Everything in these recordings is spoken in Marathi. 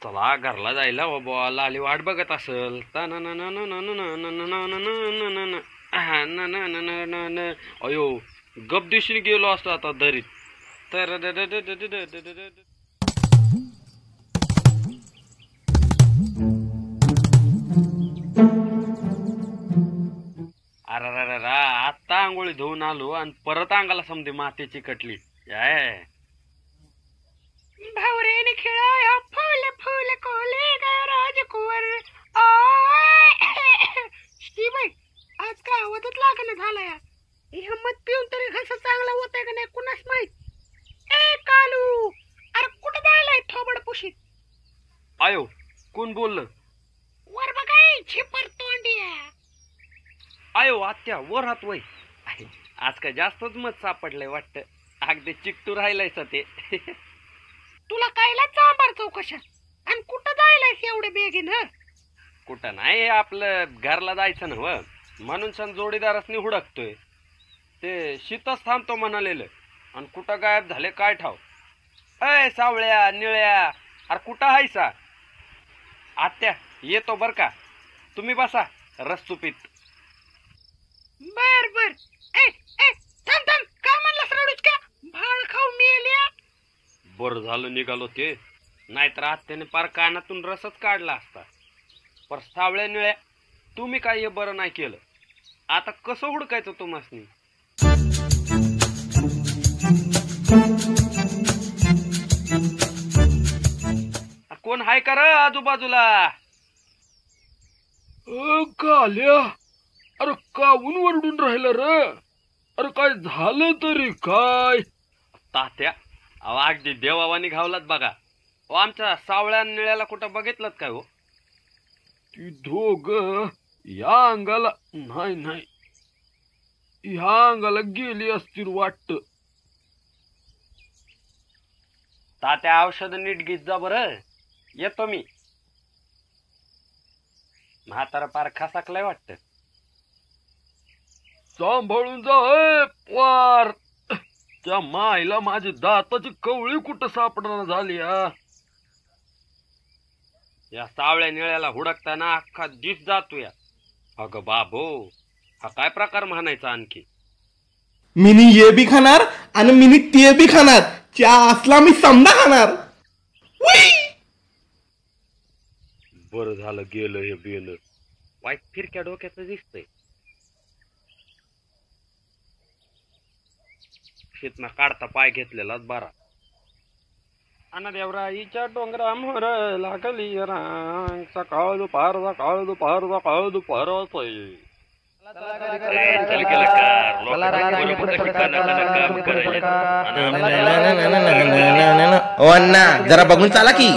चला घरला जायला बाबा लाली वाट बघत असल अयो गप दिवशी गेलो असतो आता दरीत तर अरे आता आंघोळी धुवून आलो आणि परत अंगाला समधी मातीची कटली याय भावरेने खेळाया फुल फुल कोले ग राजकुवर बाई आज का आवाजच लागणं झालाय हिम्मत पिऊन तरी घसा चांगला होत आहे का नाही कुणास माहित ए कालू अरे कुठं जायलाय थोबड पुशीत आयो कोण बोललं वर बघाय झिपर तोंडिया आयो आत्या वर हात वय आज काय जास्तच मत सापडलंय वाटत अगदी चिकटू राहिलाय ते तुला कायला चांबार चौकशा आणि कुठं जायलायस एवढे बेगीन कुठं नाही आपलं घरला जायचं ना व म्हणून सण जोडीदारासनी हुडकतोय ते शीतच थांबतो म्हणालेलं आणि कुठं गायब झाले काय ठाव अय सावळ्या निळ्या अरे कुठं हायसा आत्या येतो बर का तुम्ही बसा रस्तुपीत बर बर ए ए थांब थांब का म्हणलास रडूच का भाड खाऊ मेल्या बरं झालं निघालो ते नाहीतर आत्याने पार कानातून रसच काढला असता पर सावळ्या निळ्या तुम्ही काय हे बरं नाही केलं आता कसं हुडकायचं तुम्हासनी कोण हाय का र आजूबाजूला काल्या अरे काऊन वरडून राहिलं र अरे काय झालं तरी काय तात्या अहो अगदी देवावानी घावलात बघा ओ आमच्या सावळ्या निळ्याला कुठं बघितलं काय हो ती दोघ या अंगाला नाही नाही ह्या अंगाला गेली असतील वाटत तात्या औषध नीट घेत जा बरं येतो मी म्हातारा पार खासाकलाय वाटत सांभाळून जा पार त्या माईला माझी दाताची कवळी कुठं सापडणार झाली या सावळ्या निळ्याला हुडकताना अख्खा दिस जातोया अगं बाबो हा काय प्रकार म्हणायचा आणखी मिनी ये बी खाणार आणि मिनी ते बी खाणार च्या असला मी समजा खाणार बरं झालं गेलं हे बेलं वाईट फिरक्या डोक्याचं दिसतंय शेतना काढता पाय घेतलेलाच बारा अन देवराईच्या डोंगरा मोर लागली रांग सकाळ दुपार सकाळ दुपार सकाळ दुपार जरा बघून चाला की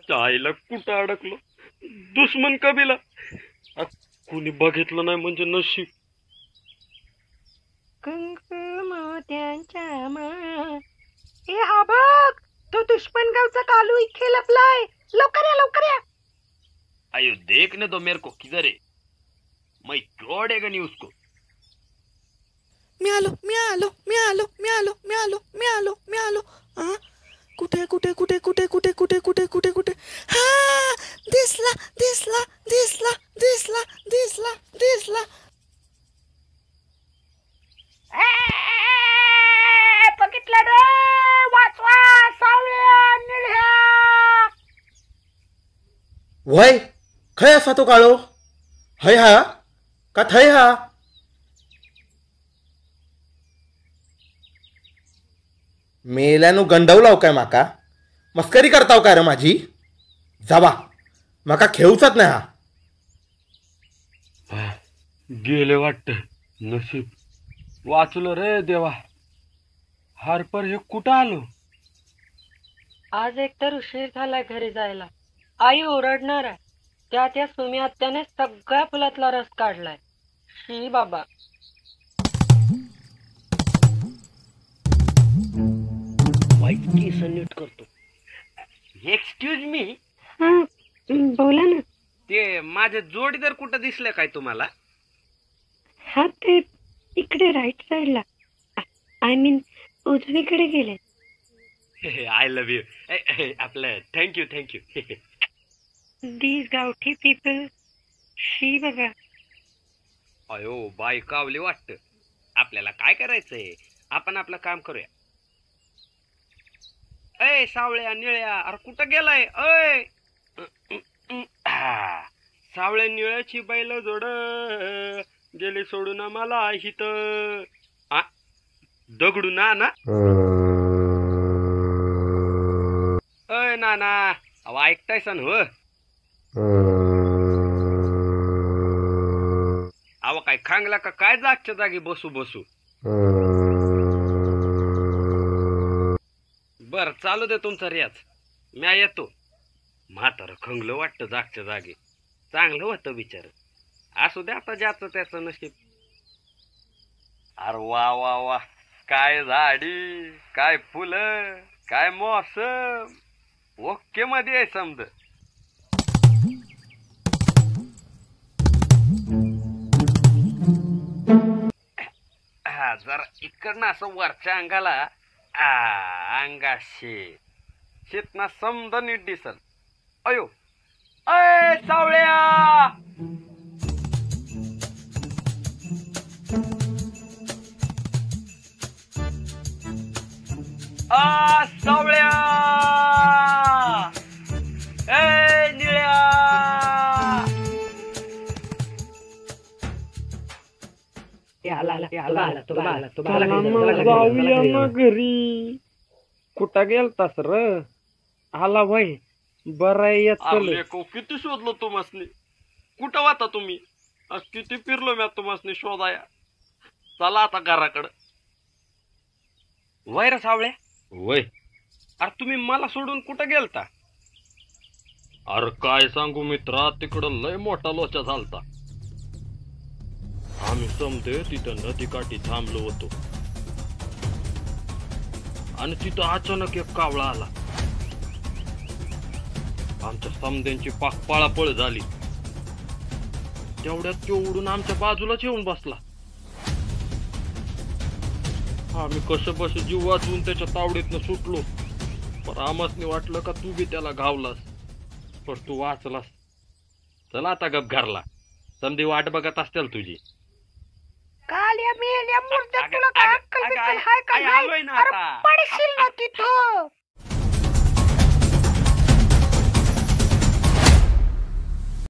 चायला कुठं अडकलो दुश्मन कबीला कुणी बघितलं नाही म्हणजे नशीब मोत्यांच्या ए हा बघ तो दुश्मन गावचा कालू इथे लपलाय लवकर या लवकर या आयो देखने दो मेरे को किधर है मैं छोड़ेगा नहीं उसको मी आलो मी आलो मी आलो मी आलो मी आलो मी आलो मी आलो हा कुठे कुठे कुठे कुठे कुठे कुठे कुठे कुठे कुठे हा दिसला दिसला दिसला दिसला दिसला दिसला बघितलं रे वाचवा सावळ्या निळ्या वय खय असा तो काळो हय हा का थय हा मेल्यानु गंडवलाव काय माका मस्करी करताव काय रे माझी जावा माका खेळूचाच नाही हा गेले वाटत नशीब वाचलो रे देवा हारपर हे कुठं आलो आज एकतर उशीर झालाय घरी जायला आई ओरडणार आहे त्या सुमी आत्याने सगळ्या फुलातला रस काढलाय शी बाबा वाईट केस नीट करतो एक्सक्यूज मी, हा बोला ना. ते माझे जोडीदार कुठं दिसले काय तुम्हाला? हा ते इकडे राईट साईडला, आय मीन उजवीकडे गेले. I love you. आपलं थँक्यू थँक्यू. दीज गावठी पीपल, शी बघा. अयो बाई कावली वाटत. आपल्याला काय करायचंय, आपण आपलं काम करूया. अय सावळ्या निळ्या, अरे कुठं गेलाय? अय सावळ्या निळ्याची बैल जोड गेली सोडून मला हित. दगडू ना ना. अय नाना, अहो ऐकताय सन हो? अहो काय खांगला का काय जागच्या जागी बसू बसू? बर चालू दे तुमचा रियाज, म्या येतो. म्हातारं खंगलं वाटतं जागच्या जागी. चांगलं होतं बिचार. असू दे आता ज्याचं त्याचं नशीब. अरे वा वा वा, काय झाडी, काय फुलं, काय मौसम. ओके मध्ये आहे समज. हा जरा इकडनं असं वरच्या अंगाला अंगाशी शेतना समद नीट दिसल. अयो अय सावळ्या, सावळ्या, ए निळ्या. जाऊया ना घरी. कुठं गेलतास र? आला भाई, बरं येत. किती शोधलो तुम्हासनी, कुठं वाता तुम्ही? किती फिरलो मी तुम्हासनी शोधाया. चला आता घराकडं. वय रे सावळ्या. वय. अरे तुम्ही मला सोडून कुठं गेलता? अरे काय सांगू मित्रा, तिकडं लय मोठा लोचा झालता. आम्ही समजे तिथं नदीकाठी थांबलो होतो आणि तिथं अचानक एक कावळा आला. आमच्या समद्यांची पाक पळापळ झाली. तेवढ्यात तो उडून आमच्या बाजूलाच येऊन बसला. आम्ही कसं बस जीव वाचवून त्याच्या तावडीतनं सुटलो. पण आम्हासनी वाटलं का तू बी त्याला घावलास, पण तू वाचलास. चला आता गप घरला, समधी वाट बघत असतील तुझी. काल्या मेल्या मुर्द्या, तुला काय अक्कल बिक्कल हाय का आलोय नाही? ना अरे आता. पडशील ना तिथं.